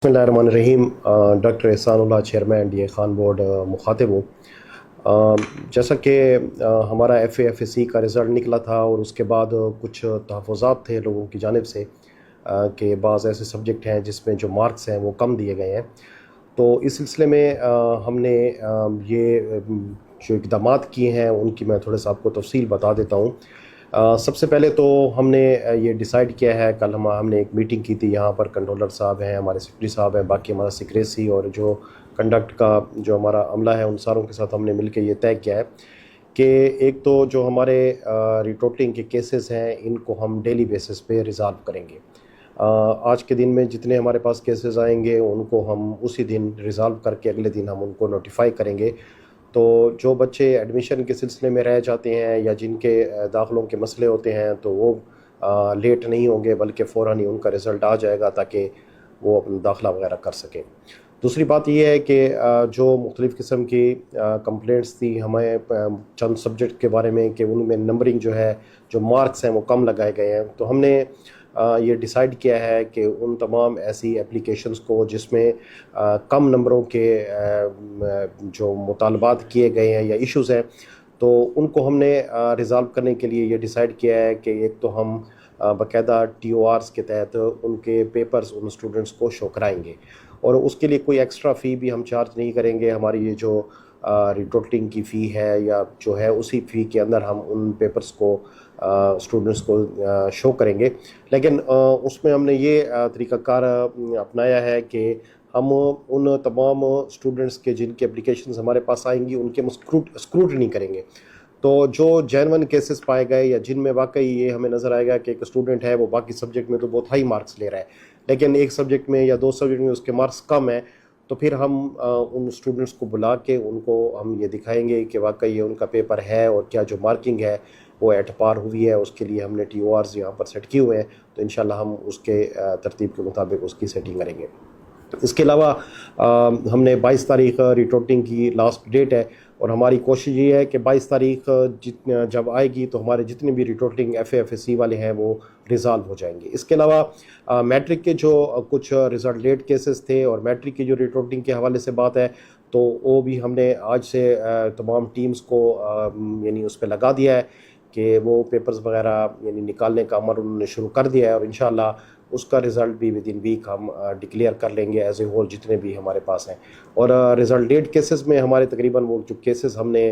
बसमिल्लाहिर्रहमानिर्रहीम। Doctor Ehsanullah, chairman D A Khan board, मुखातिब हूँ। जैसा कि हमारा FA FSC का रिज़ल्ट निकला था और उसके बाद कुछ तहफ़्फ़ुज़ात थे लोगों की जानिब से कि बाज़ ऐसे सब्जेक्ट हैं जिसमें जो मार्क्स हैं वो कम दिए गए हैं। तो इस सिलसिले में हमने जो इक़दामात किए हैं उनकी मैं थोड़ा सा आपको तफ़सील बता देता हूँ। सबसे पहले तो हमने ये डिसाइड किया है, कल हमने एक मीटिंग की थी, यहाँ पर कंट्रोलर साहब हैं, हमारे सेक्रेटरी साहब हैं, बाकी हमारा सेक्रेटरी और जो कंडक्ट का जो हमारा अमला है उन सारों के साथ हमने मिलकर ये तय किया है कि एक तो जो हमारे रिटोटलिंग के केसेस हैं इनको हम डेली बेसिस पे रिज़ॉल्व करेंगे। आज के दिन में जितने हमारे पास केसेस आएंगे उनको हम उसी दिन रिज़ॉल्व करके अगले दिन हम उनको नोटिफाई करेंगे। तो जो बच्चे एडमिशन के सिलसिले में रह जाते हैं या जिनके दाखिलों के मसले होते हैं तो वो लेट नहीं होंगे, बल्कि फ़ौरन ही उनका रिज़ल्ट आ जाएगा ताकि वो अपना दाखिला वगैरह कर सकें। दूसरी बात ये है कि जो मुख्तलिफ़ किस्म की कंप्लेंट्स थी हमें चंद सब्जेक्ट के बारे में कि उनमें नंबरिंग जो है, जो मार्क्स हैं वो कम लगाए गए हैं, तो हमने ये डिसाइड किया है कि उन तमाम ऐसी एप्लीकेशंस को जिसमें कम नंबरों के जो मुतालबात किए गए हैं या इश्यूज़ हैं, तो उनको हमने रिज़ॉल्व करने के लिए ये डिसाइड किया है कि एक तो हम बाकायदा TORs के तहत उनके पेपर्स उन स्टूडेंट्स को शो कराएंगे और उसके लिए कोई एक्स्ट्रा फ़ी भी हम चार्ज नहीं करेंगे। हमारी ये जो रिटोटलिंग की फ़ी है या जो है उसी फ़ी के अंदर हम उन पेपर्स को स्टूडेंट्स को शो करेंगे। लेकिन उसमें हमने ये तरीक़ाकार अपनाया है कि हम उन तमाम स्टूडेंट्स के जिनकी एप्लीकेशंस हमारे पास आएंगी उनके हम स्क्रूटनी करेंगे। तो जो जेन्युइन केसेस पाए गए या जिनमें वाकई ये हमें नज़र आएगा कि एक स्टूडेंट है वो बाकी सब्जेक्ट में तो बहुत हाई मार्क्स ले रहा है लेकिन एक सब्जेक्ट में या दो सब्जेक्ट में उसके मार्क्स कम है, तो फिर हम उन स्टूडेंट्स को बुला के उनको हम ये दिखाएंगे कि वाकई ये उनका पेपर है और क्या जो मार्किंग है वो एट पार हुई है। उसके लिए हमने TORs यहाँ पर सेट किए हुए हैं, तो इंशाल्लाह हम उसके तरतीब के मुताबिक उसकी सेटिंग करेंगे। इसके अलावा हमने 22 तारीख रिटोटिंग की लास्ट डेट है और हमारी कोशिश ये है कि 22 तारीख जब आएगी तो हमारे जितने भी रिटोटिंग FA FSC वाले हैं वो रिज़ॉल्व हो जाएंगे। इसके अलावा मैट्रिक के जो कुछ रिज़ल्ट लेट केसेस थे और मैट्रिक की जो रिटोटिंग के हवाले से बात है तो वो भी हमने आज से तमाम टीम्स को यानी उस पर लगा दिया है कि वो पेपर्स वगैरह यानी निकालने का अमल उन्होंने शुरू कर दिया है और इंशाल्लाह उसका रिज़ल्ट भी विद इन वीक हम डिक्लेयर कर लेंगे एज ए होल जितने भी हमारे पास हैं। और रिज़ल्ट डेट केसेस में हमारे तकरीबन वो जो केसेस हमने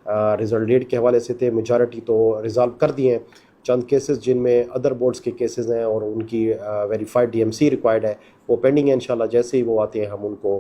रिज़ल्ट डेट के हवाले से थे मेजॉरिटी तो रिज़ॉल्व कर दिए हैं। चंद केसेस जिनमें अदर बोर्ड्स के केसेस हैं और उनकी वेरीफाइड DMC रिक्वायर्ड है वो पेंडिंग है। इंशाल्लाह जैसे ही वो आते हैं हम उनको